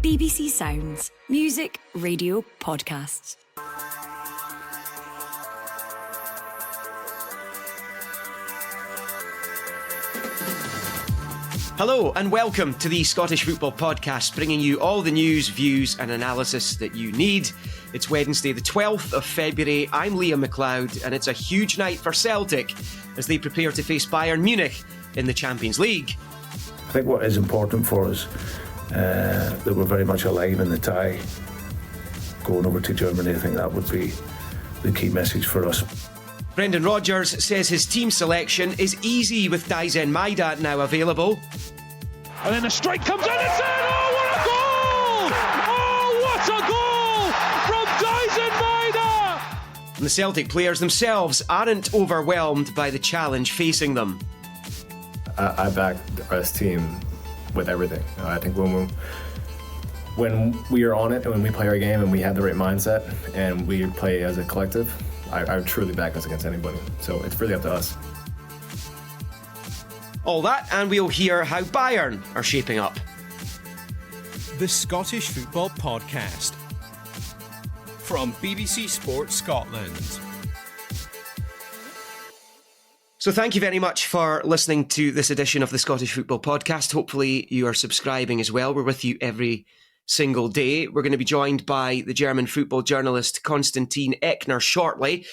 BBC Sounds. Music, radio, podcasts. Hello and welcome to the Scottish Football Podcast, bringing you all the news, views and analysis that you need. It's Wednesday the 12th of February. I'm Liam McLeod and it's a huge night for Celtic as they prepare to face Bayern Munich in the Champions League. I think what is important for us, that we're very much alive in the tie. Going over to Germany, I think that would be the key message for us. Brendan Rodgers says his team selection is easy with Daizen Maeda now available. And then a strike comes in, it's in! Oh, what a goal! Oh, what a goal from Daizen Maeda! And the Celtic players themselves aren't overwhelmed by the challenge facing them. I back our team with everything. I think when we are on it and when we play our game and we have the right mindset and we play as a collective, I would truly back us against anybody. So it's really up to us. All that, and we'll hear how Bayern are shaping up. The Scottish Football Podcast from BBC Sports Scotland. So thank you very much for listening to this edition of the Scottish Football Podcast. Hopefully you are subscribing as well. We're with you every single day. We're going to be joined by the German football journalist Constantin Eckner shortly.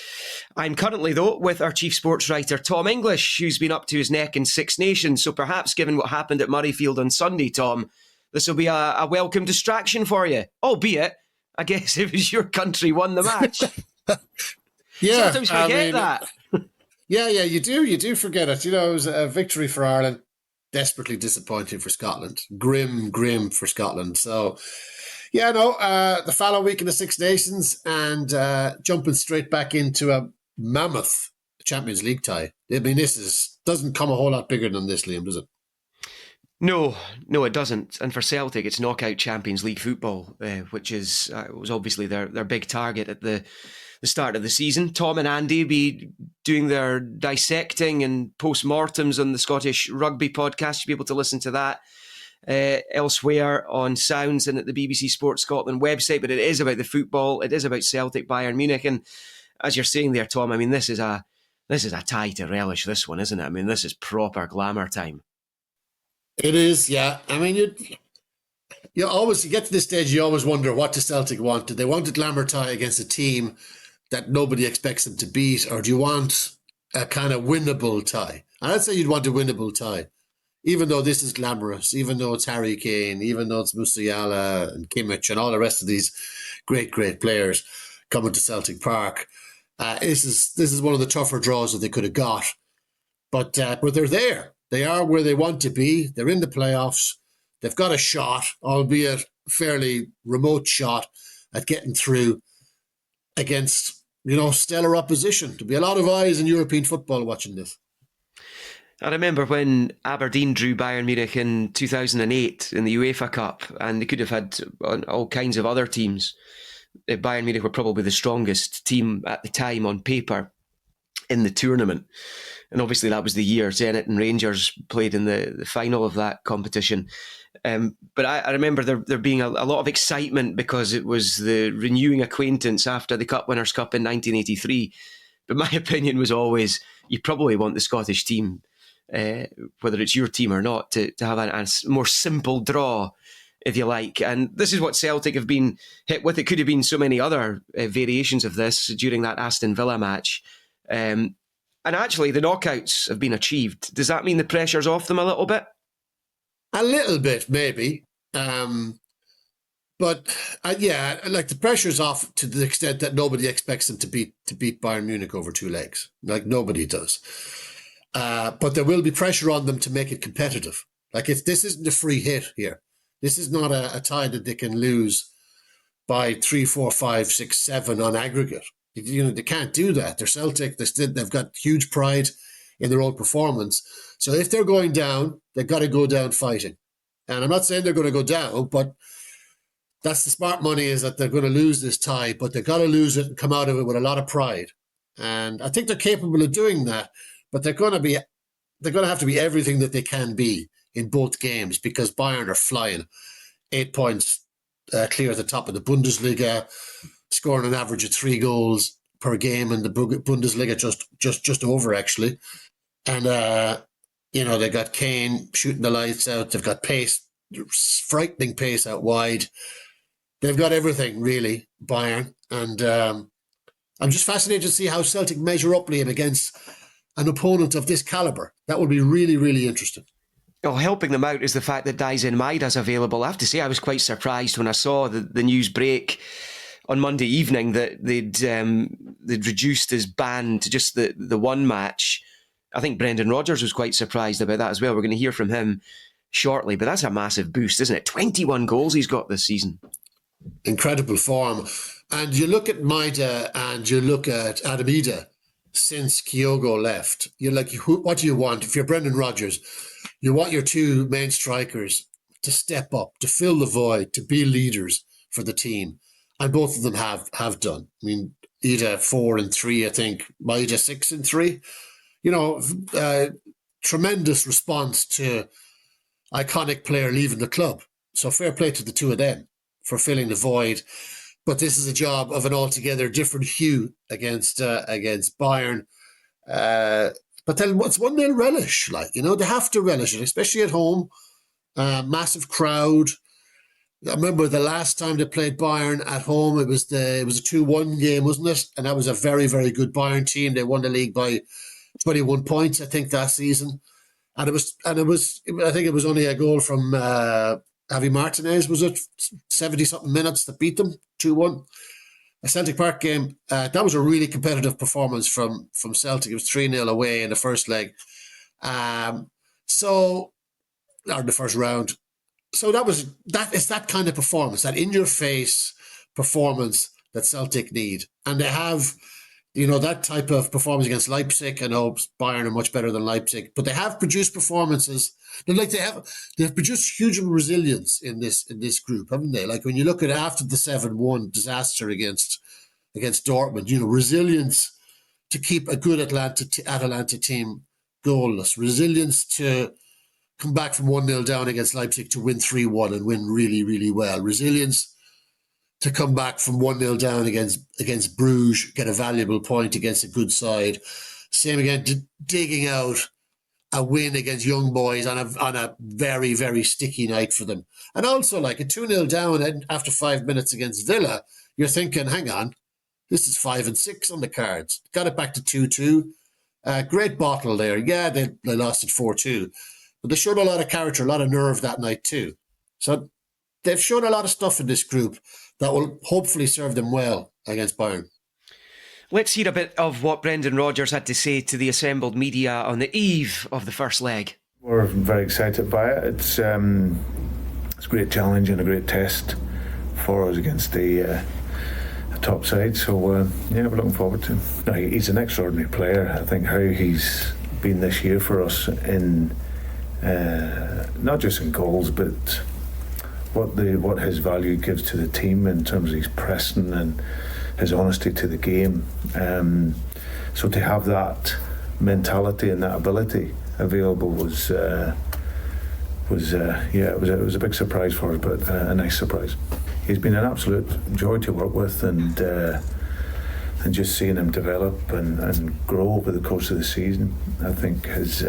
I'm currently, though, with our chief sports writer Tom English, who's been up to his neck in Six Nations. So perhaps, given what happened at Murrayfield on Sunday, Tom, this will be a welcome distraction for you. Albeit, I guess it was your country won the match. Yeah, sometimes forget that. Yeah, you do forget it. You know, it was a victory for Ireland. Desperately disappointing for Scotland. Grim for Scotland. So, yeah, no, the following week in the Six Nations and jumping straight back into a mammoth Champions League tie. I mean, doesn't come a whole lot bigger than this, Liam, does it? No, it doesn't. And for Celtic, it's knockout Champions League football, which was obviously their big target at the start of the season. Tom and Andy be doing their dissecting and post-mortems on the Scottish Rugby podcast. You'll be able to listen to that elsewhere on Sounds and at the BBC Sports Scotland website. But it is about the football. It is about Celtic, Bayern Munich. And as you're saying there, Tom, I mean, this is a tie to relish, this one, isn't it? I mean, this is proper glamour time. It is, yeah. I mean, you get to this stage, you always wonder, what does Celtic want? Do they want a glamour tie against a team that nobody expects them to beat, or do you want a kind of winnable tie? And I'd say you'd want a winnable tie, even though this is glamorous, even though it's Harry Kane, even though it's Musiala and Kimmich and all the rest of these great players coming to Celtic Park. This is one of the tougher draws that they could have got, but they're there. They are where they want to be. They're in the playoffs. They've got a shot, albeit a fairly remote shot, at getting through against, stellar opposition. There'll be a lot of eyes in European football watching this. I remember when Aberdeen drew Bayern Munich in 2008 in the UEFA Cup, and they could have had all kinds of other teams. Bayern Munich were probably the strongest team at the time on paper in the tournament. And obviously that was the year Zenit and Rangers played in the final of that competition. But I remember there being a lot of excitement because it was the renewing acquaintance after the Cup Winners' Cup in 1983. But my opinion was always, you probably want the Scottish team, whether it's your team or not, to have a more simple draw, if you like. And this is what Celtic have been hit with. It could have been so many other variations of this during that Aston Villa match. And actually, the knockouts have been achieved. Does that mean the pressure's off them a little bit? A little bit, maybe. But the pressure's off to the extent that nobody expects them to beat Bayern Munich over two legs. Like, nobody does. But there will be pressure on them to make it competitive. This isn't a free hit here. This is not a tie that they can lose by 3, 4, 5, 6, 7 on aggregate. They can't do that. They're Celtic. They've got huge pride in their own performance. So if they're going down, they've got to go down fighting. And I'm not saying they're going to go down, but that's the smart money, is that they're going to lose this tie, but they've got to lose it and come out of it with a lot of pride. And I think they're capable of doing that, but they're going to have to be everything that they can be in both games, because Bayern are flying 8 points clear at the top of the Bundesliga, scoring an average of 3 goals per game in the Bundesliga, just over actually. And they got Kane shooting the lights out. They've got pace, frightening pace out wide. They've got everything really, Bayern, and I'm just fascinated to see how Celtic measure up, Liam, against an opponent of this calibre. That would be really, really interesting. Oh, helping them out is the fact that Daisen Maida's available. I have to say, I was quite surprised when I saw the news break on Monday evening that they'd reduced his ban to just the one match. I think Brendan Rodgers was quite surprised about that as well. We're going to hear from him shortly, but that's a massive boost, isn't it? 21 goals he's got this season. Incredible form. And you look at Maida and you look at Adamida since Kyogo left. You're like, what do you want? If you're Brendan Rodgers, you want your 2 main strikers to step up, to fill the void, to be leaders for the team. And both of them have done. I mean, Ida 4 and 3, I think. Maida 6 and 3. Tremendous response to iconic player leaving the club. So fair play to the 2 of them for filling the void. But this is a job of an altogether different hue against Bayern. But then it's 1-0 relish. They have to relish it, especially at home. Massive crowd. I remember the last time they played Bayern at home, it was a 2-1 game, wasn't it? And that was a very, very good Bayern team. They won the league by 21 points, I think, that season. And it was I think it was only a goal from Javi Martinez, was it? 70-something minutes that beat them, 2-1. A Celtic Park game. That was a really competitive performance from Celtic. It was 3-0 away in the first leg. Or in the first round. So that is that kind of performance, that in-your-face performance that Celtic need. And they have, that type of performance against Leipzig. I know Bayern are much better than Leipzig, but they have produced performances. They've produced huge resilience in this group, haven't they? Like when you look at after the 7-1 disaster against Dortmund, resilience to keep a good Atalanta team goalless, resilience to come back from 1-0 down against Leipzig to win 3-1 and win really, really well. Resilience to come back from 1-0 down against Bruges, get a valuable point against a good side. Same again, digging out a win against Young Boys on a very, very sticky night for them. And also like a 2-0 down after 5 minutes against Villa, you're thinking, hang on, this is 5 and 6 on the cards. Got it back to 2-2. Great bottle there. Yeah, they lost it 4-2. But they showed a lot of character, a lot of nerve that night too. So they've shown a lot of stuff in this group that will hopefully serve them well against Bayern. Let's hear a bit of what Brendan Rodgers had to say to the assembled media on the eve of the first leg. We're very excited by it. It's a great challenge and a great test for us against the top side. So, we're looking forward to him. He's an extraordinary player. I think how he's been this year for us in not just in goals, but what his value gives to the team in terms of his pressing and his honesty to the game. So to have that mentality and that ability available was a big surprise for us, but a nice surprise. He's been an absolute joy to work with, and just seeing him develop and grow over the course of the season. I think his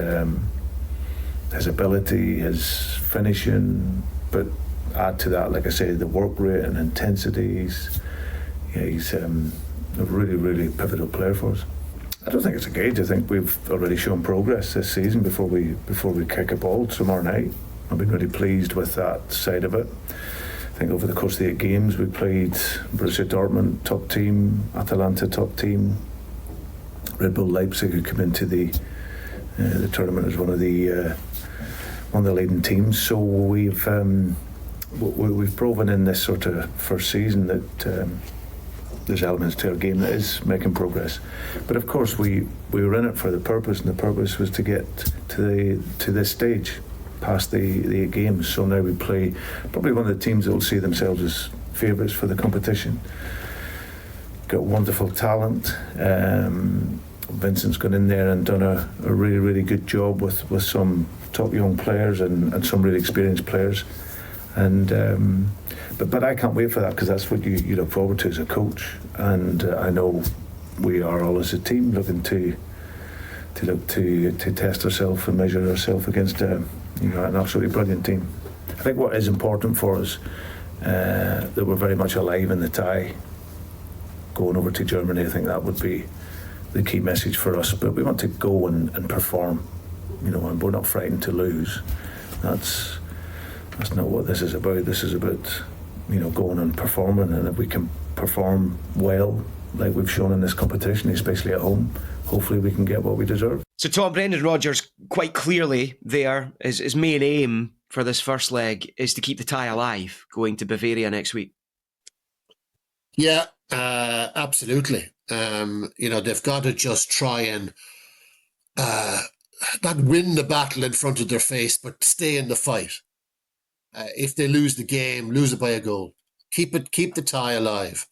ability, his finishing, but add to that, like I say, the work rate and intensity. He's a really, really pivotal player for us. I don't think it's a gauge. I think we've already shown progress this season before we kick a ball tomorrow night. I've been really pleased with that side of it. I think over the course of the 8 games we played Borussia Dortmund, top team, Atalanta, top team, Red Bull Leipzig, who come into the tournament as one of the leading teams. So we've proven in this sort of first season that there's elements to our game that is making progress. But of course we were in it for the purpose, and the purpose was to get to this stage, past the 8 games. So now we play probably one of the teams that will see themselves as favourites for the competition. Got wonderful talent. Vincent's gone in there and done a really, really good job with some top young players and some really experienced players. But But I can't wait for that, because that's what you look forward to as a coach. And I know we are all as a team looking to look to test ourselves and measure ourselves against an absolutely brilliant team. I think what is important for us, that we're very much alive in the tie going over to Germany. I think that would be the key message for us. But we want to go and perform, and we're not frightened to lose. That's not what this is about. This is about, going and performing, and if we can perform well, like we've shown in this competition, especially at home, hopefully we can get what we deserve. So Tom, Brendan Rodgers, quite clearly there, his main aim for this first leg is to keep the tie alive going to Bavaria next week. Yeah, absolutely. They've got to just try and not win the battle in front of their face, but stay in the fight. If they lose the game, lose it by a goal. Keep the tie alive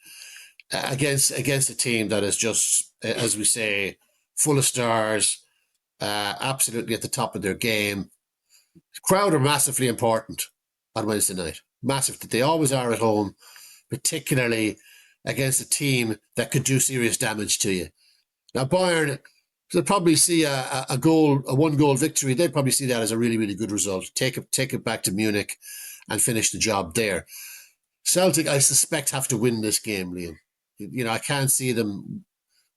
against a team that is just, as we say, full of stars, absolutely at the top of their game. The crowd are massively important on Wednesday night. Massive. They always are at home, particularly against a team that could do serious damage to you. Now, Bayern, they'll probably see a 1-goal victory. They'd probably see that as a really, really good result. Take it back to Munich and finish the job there. Celtic, I suspect, have to win this game, Liam. I can't see them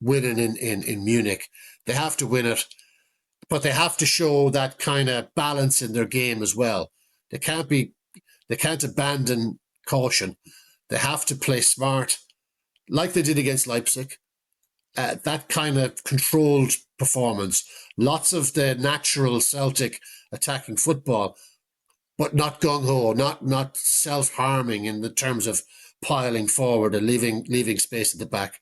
winning in Munich. They have to win it, but they have to show that kind of balance in their game as well. They can't abandon caution. They have to play smart, like they did against Leipzig. That kind of controlled performance. Lots of the natural Celtic attacking football, but not gung-ho, not self-harming in the terms of piling forward and leaving space at the back.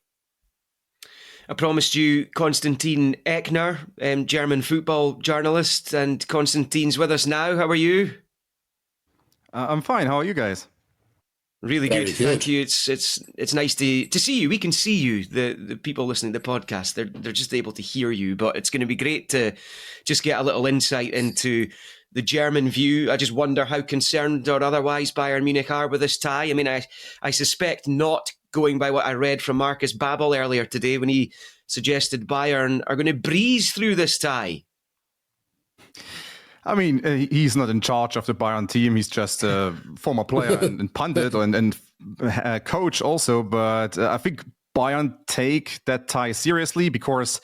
I promised you Constantin Eckner, German football journalist, and Constantin's with us now. How are you? I'm fine. How are you guys? Really good. Thank you. It's nice to see you. We can see you. The people listening to the podcast, they're just able to hear you. But it's going to be great to just get a little insight into the German view. I just wonder how concerned or otherwise Bayern Munich are with this tie. I mean, I suspect not, going by what I read from Marcus Babbel earlier today when he suggested Bayern are going to breeze through this tie. I mean, he's not in charge of the Bayern team. He's just a former player and pundit and coach also. But I think Bayern take that tie seriously because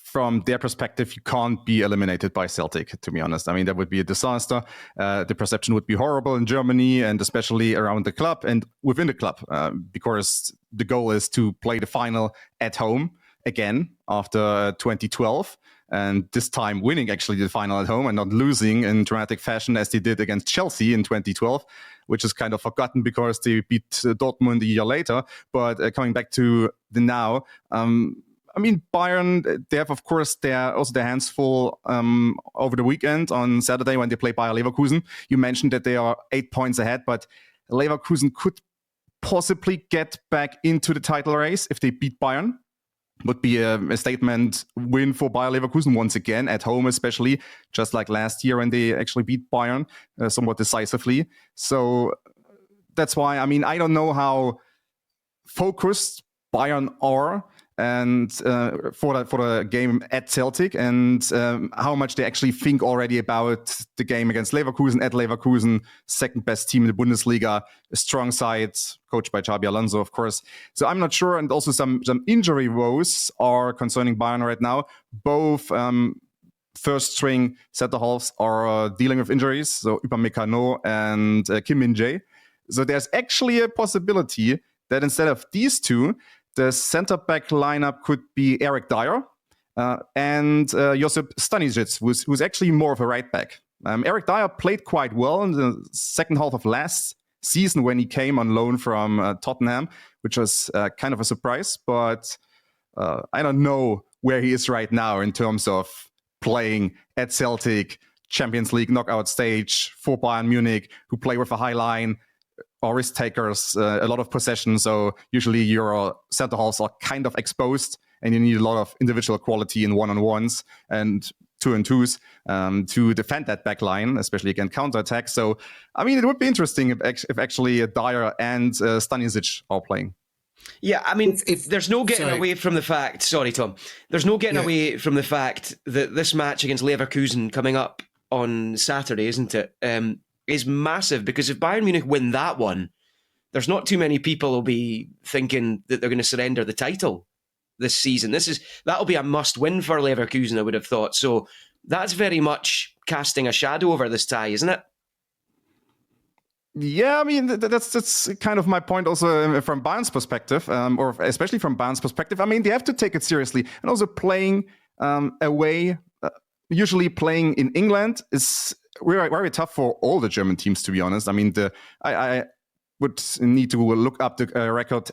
from their perspective, you can't be eliminated by Celtic, to be honest. I mean, that would be a disaster. The perception would be horrible in Germany and especially around the club and within the club because the goal is to play the final at home again after 2012. And this time winning actually the final at home and not losing in dramatic fashion as they did against Chelsea in 2012, which is kind of forgotten because they beat Dortmund a year later. But coming back to the now, I mean, Bayern, they have, of course, their hands full over the weekend on Saturday when they play Bayer Leverkusen. You mentioned that they are 8 points ahead, but Leverkusen could possibly get back into the title race if they beat Bayern. Would be a statement win for Bayer Leverkusen once again, at home especially, just like last year when they actually beat Bayern somewhat decisively. So that's why, I mean, I don't know how focused Bayern are and for the game at Celtic and how much they actually think already about the game against Leverkusen at Leverkusen, second best team in the Bundesliga, a strong side, coached by Xabi Alonso, of course. So I'm not sure. And also some injury woes are concerning Bayern right now. Both first string center halves are dealing with injuries, so Upamecano and Kim Min-jae. So there's actually a possibility that instead of these two, the center-back lineup could be Eric Dyer and Josip Stanisic, who's actually more of a right-back. Eric Dyer played quite well in the second half of last season when he came on loan from Tottenham, which was kind of a surprise. But I don't know where he is right now in terms of playing at Celtic, Champions League knockout stage for Bayern Munich, who play with a high line, or risk takers, a lot of possession. So usually your center halves are kind of exposed and you need a lot of individual quality in one-on-ones. And 2-2s to defend that back line, especially against counterattack. So, I mean, it would be interesting if actually Dyer and Stanisic are playing. Yeah, I mean, If there's no getting away from the fact, sorry, Tom, there's no getting away from the fact that this match against Leverkusen coming up on Saturday, isn't it, is massive, because if Bayern Munich win that one, there's not too many people will be thinking that they're going to surrender the title this season. That'll be a must-win for Leverkusen, I would have thought. So that's very much casting a shadow over this tie, isn't it? Yeah, I mean, that's kind of my point also from Bayern's perspective, or especially from Bayern's perspective. I mean, they have to take it seriously. And also playing away, usually playing in England is very, very tough for all the German teams, to be honest. I mean, I would need to look up the record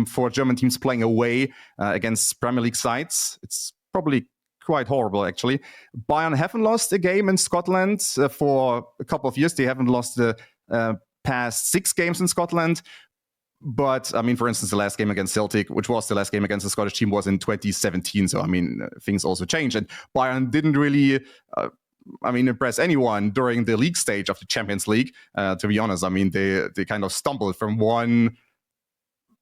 for German teams playing away against Premier League sides. It's probably quite horrible, actually. Bayern haven't lost a game in Scotland for a couple of years. They haven't lost the past 6 games in Scotland. But, I mean, for instance, the last game against Celtic, which was the last game against the Scottish team, was in 2017. So, I mean, things also changed. And Bayern didn't really, impress anyone during the league stage of the Champions League, to be honest. I mean, they kind of stumbled from one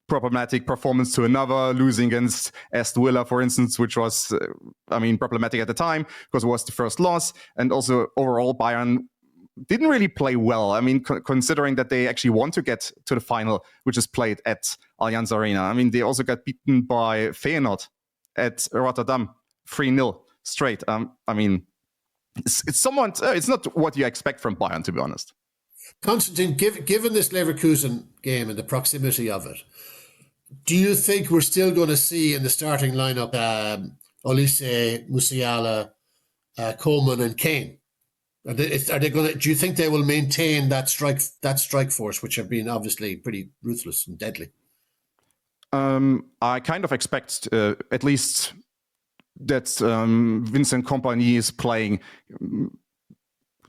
problematic performance to another, losing against Aston Villa, for instance, which was, problematic at the time because it was the first loss. And also, overall, Bayern didn't really play well. I mean, considering that they actually want to get to the final, which is played at Allianz Arena. I mean, they also got beaten by Feyenoord at Rotterdam, 3-0 straight. It's not what you expect from Bayern, to be honest. Constantin, given this Leverkusen game and the proximity of it, do you think we're still going to see in the starting lineup Olise, Musiala, Coleman, and Kane? Are they going to? Do you think they will maintain that strike force, which have been obviously pretty ruthless and deadly? I kind of expect at least that Vincent Kompany is playing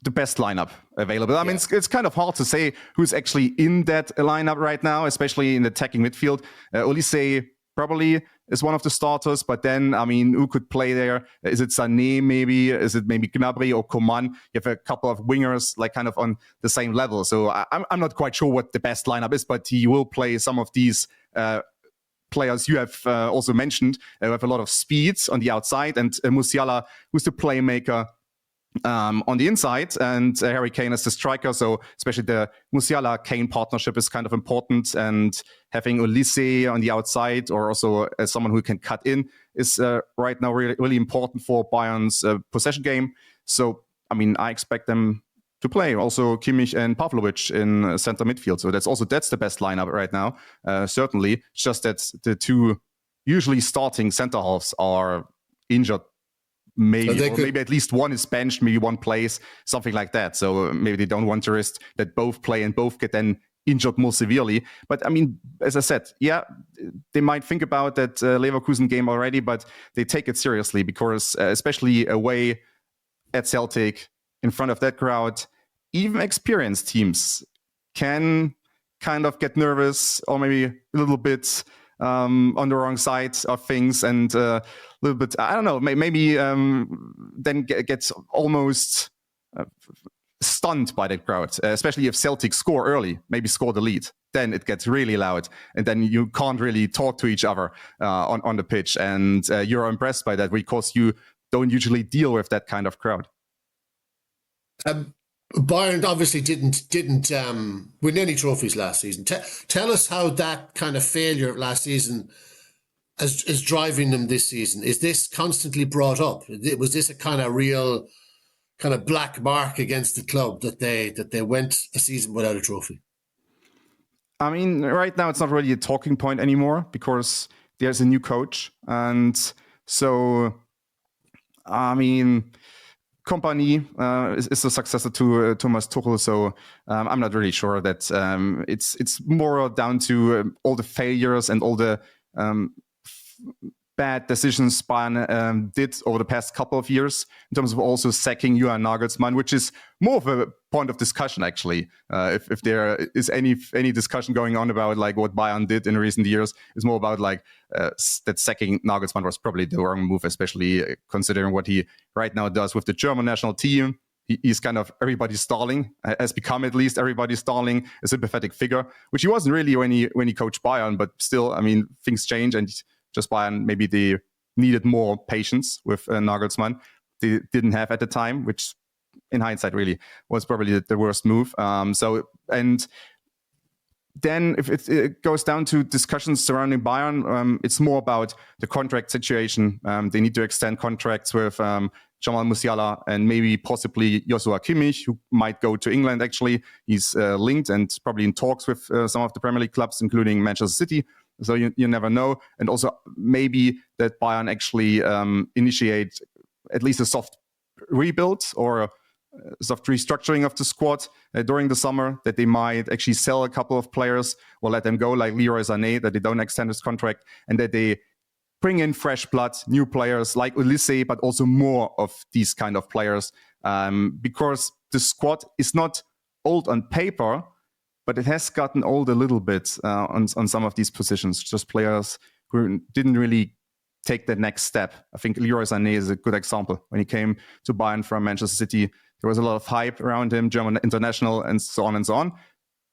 the best lineup available. I mean, it's kind of hard to say who's actually in that lineup right now, especially in the attacking midfield. Olise probably is one of the starters, but then, I mean, who could play there? Is it Sané maybe? Is it maybe Gnabry or Coman? You have a couple of wingers like kind of on the same level. So I'm not quite sure what the best lineup is, but he will play some of these players you have also mentioned, who have a lot of speeds on the outside, and Musiala, who's the playmaker on the inside, and Harry Kane is the striker. So especially the Musiala-Kane partnership is kind of important, and having Olise on the outside, or also as someone who can cut in, is right now really, really important for Bayern's possession game. So, I mean, I expect them to play also Kimmich and Pavlovic in center midfield. So that's the best lineup right now, certainly. It's just that the two usually starting center halves are injured. Maybe at least one is benched, maybe one plays, something like that. So maybe they don't want to risk that both play and both get then injured more severely. But I mean, as I said, yeah, they might think about that Leverkusen game already, but they take it seriously because especially away at Celtic, in front of that crowd, even experienced teams can kind of get nervous or maybe a little bit on the wrong side of things, and a little bit, I don't know, maybe then gets almost stunned by that crowd, especially if Celtic score early, maybe score the lead. Then it gets really loud, and then you can't really talk to each other on the pitch, and you're impressed by that because you don't usually deal with that kind of crowd. Bayern obviously didn't win any trophies last season. Tell us how that kind of failure of last season is driving them this season. Is this constantly brought up? Was this a kind of real kind of black mark against the club that they went a season without a trophy? I mean, right now it's not really a talking point anymore because there's a new coach, and so I mean, Kompany is the successor to Thomas Tuchel, so I'm not really sure that it's more down to all the failures and all the bad decisions Bayern did over the past couple of years in terms of also sacking Julian Nagelsmann, which is more of a point of discussion, actually. If there is any discussion going on about like what Bayern did in recent years, it's more about like that sacking Nagelsmann was probably the wrong move, especially considering what he right now does with the German national team. He's kind of everybody's darling, has become at least everybody's darling, a sympathetic figure, which he wasn't really when he coached Bayern, but still, I mean, things change, and just Bayern, maybe they needed more patience with Nagelsmann. They didn't have at the time, which in hindsight really was probably the worst move. And then if it goes down to discussions surrounding Bayern, it's more about the contract situation. They need to extend contracts with Jamal Musiala and maybe possibly Joshua Kimmich, who might go to England, actually. He's linked and probably in talks with some of the Premier League clubs, including Manchester City. So you never know. And also maybe that Bayern actually initiate at least a soft rebuild or a soft restructuring of the squad during the summer, that they might actually sell a couple of players or let them go, like Leroy Sané, that they don't extend his contract, and that they bring in fresh blood, new players like Ulisse, but also more of these kind of players, because the squad is not old on paper, but it has gotten old a little bit on some of these positions. Just players who didn't really take the next step. I think Leroy Sané is a good example. When he came to Bayern from Manchester City, there was a lot of hype around him, German international, and so on and so on,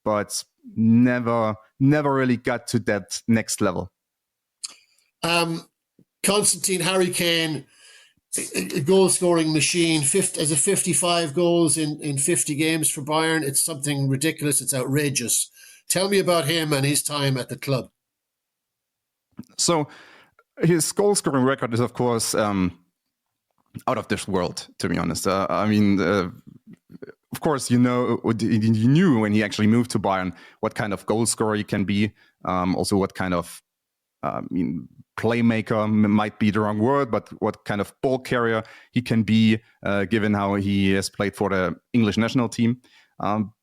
but never really got to that next level. Constantine, Harry Kane, a goal-scoring machine, as a 55 goals in 50 games for Bayern. It's something ridiculous. It's outrageous. Tell me about him and his time at the club. So his goal-scoring record is, of course, out of this world, to be honest. I mean, of course, you knew when he actually moved to Bayern what kind of goal scorer he can be. Also, what kind of playmaker might be the wrong word, but what kind of ball carrier he can be, given how he has played for the English national team.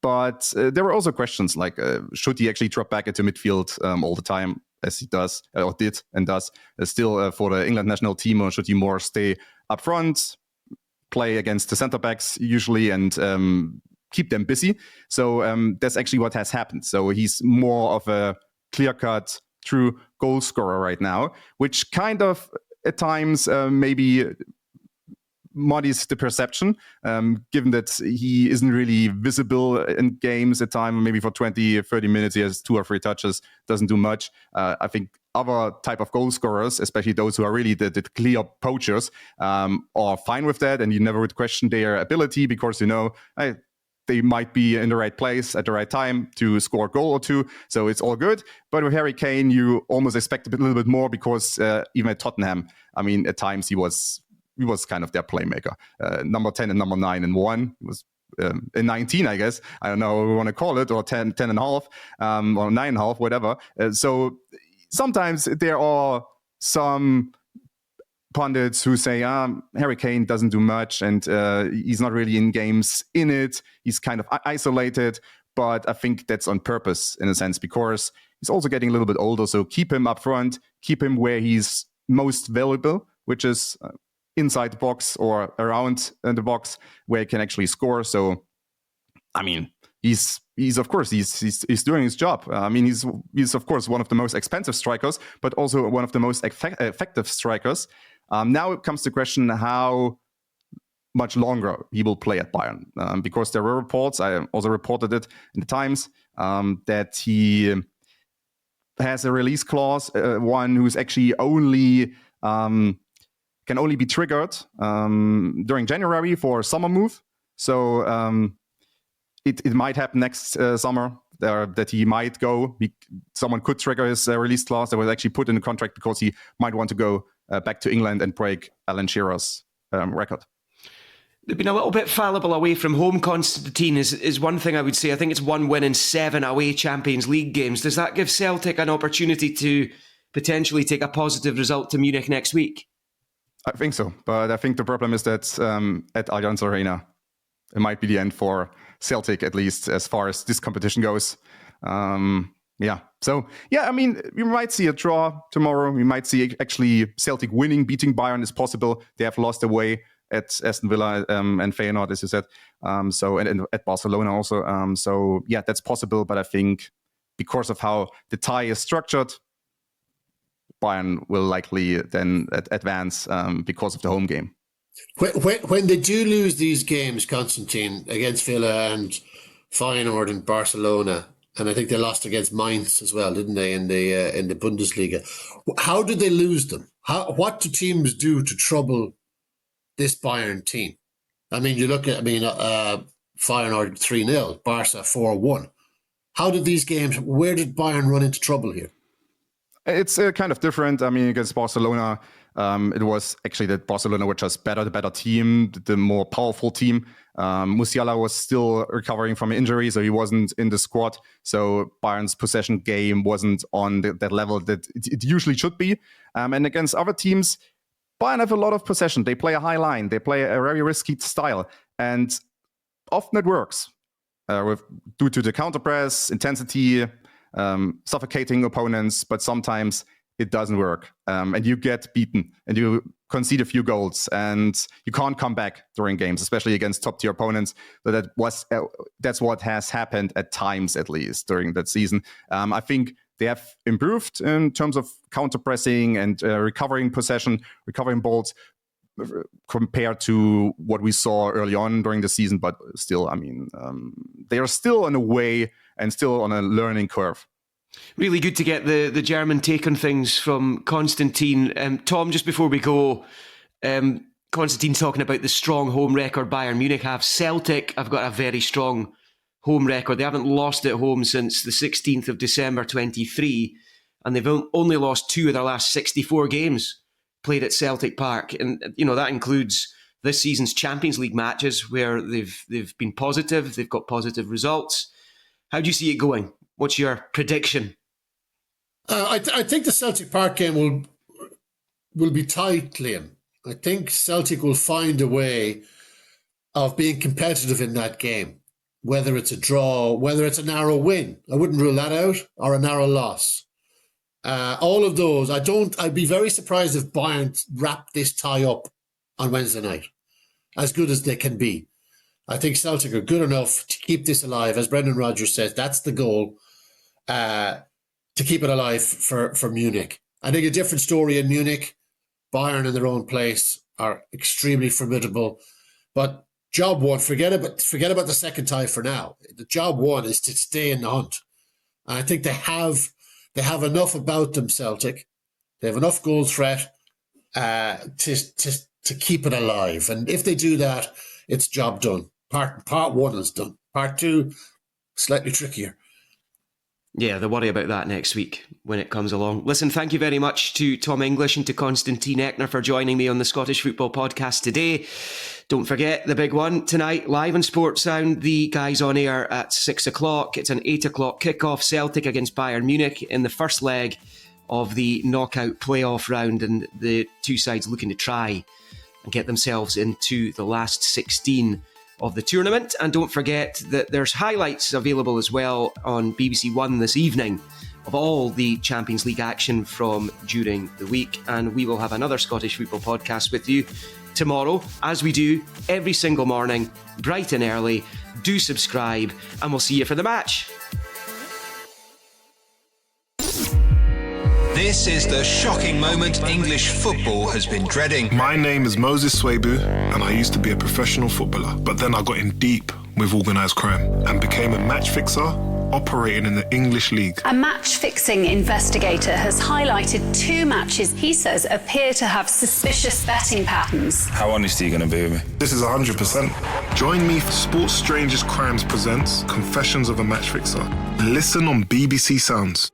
But there were also questions like, should he actually drop back into midfield all the time, as he does, or did and does still for the England national team, or should he more stay up front, play against the centre backs usually, and keep them busy? So that's actually what has happened. So he's more of a clear-cut, true goal scorer right now, which kind of at times maybe muddies the perception, given that he isn't really visible in games at time. Maybe for 20, 30 minutes, he has 2 or 3 touches, doesn't do much. I think other type of goal scorers, especially those who are really the clear poachers, are fine with that, and you never would question their ability, because they might be in the right place at the right time to score a goal or two, so it's all good. But with Harry Kane, you almost expect a little bit more, because even at Tottenham, I mean, at times he was kind of their playmaker. Number 10 and number 9 and 1. It was in 19, I guess. I don't know what we want to call it, or 10 and a half, or 9 and a half, whatever. So sometimes there are some pundits who say, Harry Kane doesn't do much, and he's not really in games in it. He's kind of isolated, but I think that's on purpose in a sense, because he's also getting a little bit older. So keep him up front, keep him where he's most valuable, which is inside the box or around the box, where he can actually score. So, I mean, he's of course he's doing his job. I mean, he's of course one of the most expensive strikers, but also one of the most effective strikers. Now it comes to the question how much longer he will play at Bayern, because there were reports, I also reported it in the Times, that he has a release clause, one who's actually only can only be triggered during January for a summer move. So it might happen next summer that he might go. Someone could trigger his release clause that was actually put in the contract, because he might want to go back to England and break Alan Shearer's record. They've been a little bit fallible away from home, Constantine, is one thing I would say. I think it's 1 win in 7 away Champions League games. Does that give Celtic an opportunity to potentially take a positive result to Munich next week? I think so, but I think the problem is that at Allianz Arena, it might be the end for Celtic, at least as far as this competition goes. So, yeah, I mean, we might see a draw tomorrow. We might see actually Celtic beating Bayern is possible. They have lost away at Aston Villa and Feyenoord, as you said. And at Barcelona also. So, yeah, that's possible. But I think because of how the tie is structured, Bayern will likely then advance because of the home game. When they do lose these games, Constantine, against Villa and Feyenoord and Barcelona, and I think they lost against Mainz as well, didn't they, in the Bundesliga? How did they lose them? What do teams do to trouble this Bayern team? I mean, you look at Feyenoord 3-0, Barca 4-1. How did these games? Where did Bayern run into trouble here? It's kind of different. I mean, against Barcelona, it was actually that Barcelona were just the better team, the more powerful team. Musiala was still recovering from an injury, so he wasn't in the squad. So Bayern's possession game wasn't on that level that it usually should be. And against other teams, Bayern have a lot of possession. They play a high line. They play a very risky style. And often it works due to the counter-press, intensity, suffocating opponents, but sometimes it doesn't work. And you get beaten and you concede a few goals and you can't come back during games, especially against top-tier opponents. So that's what has happened at times, at least, during that season. I think they have improved in terms of counter-pressing and recovering possession, recovering balls compared to what we saw early on during the season. But still, I mean, they are still on a way and still on a learning curve. Really good to get the German take on things from Constantine. Tom, just before we go, Constantine's talking about the strong home record Bayern Munich have. Celtic have got a very strong home record. They haven't lost at home since the 16th of December 23, and they've only lost 2 of their last 64 games played at Celtic Park. And, you know, that includes this season's Champions League matches where they've been positive, they've got positive results. How do you see it going? What's your prediction? I think the Celtic Park game will be tight, Liam. I think Celtic will find a way of being competitive in that game, whether it's a draw, whether it's a narrow win. I wouldn't rule that out, or a narrow loss. All of those, I'd be very surprised if Bayern wrap this tie up on Wednesday night, as good as they can be. I think Celtic are good enough to keep this alive. As Brendan Rodgers says, that's the goal, to keep it alive for Munich. I think a different story in Munich. Bayern in their own place are extremely formidable. But job one, forget about the second tie for now. The job one is to stay in the hunt. And I think they have enough about them, Celtic. They have enough goal threat to keep it alive. And if they do that, it's job done. Part one is done. Part two, slightly trickier. Yeah, they'll worry about that next week when it comes along. Listen, thank you very much to Tom English and to Constantin Eckner for joining me on the Scottish Football Podcast today. Don't forget the big one tonight, live on Sports Sound. The guys on air at 6 o'clock. It's an 8 o'clock kickoff. Celtic against Bayern Munich in the first leg of the knockout playoff round, and the two sides looking to try and get themselves into the last 16 of the tournament. And don't forget that there's highlights available as well on BBC One this evening of all the Champions League action from during the week. And we will have another Scottish Football Podcast with you tomorrow, as we do every single morning, bright and early. Do subscribe, and we'll see you for the match. This is the shocking moment English football has been dreading. My name is Moses Swabu, and I used to be a professional footballer. But then I got in deep with organised crime and became a match fixer operating in the English League. A match-fixing investigator has highlighted 2 matches he says appear to have suspicious betting patterns. How honest are you going to be with me? This is 100%. Join me for Sports Strangest Crimes presents Confessions of a Match Fixer. Listen on BBC Sounds.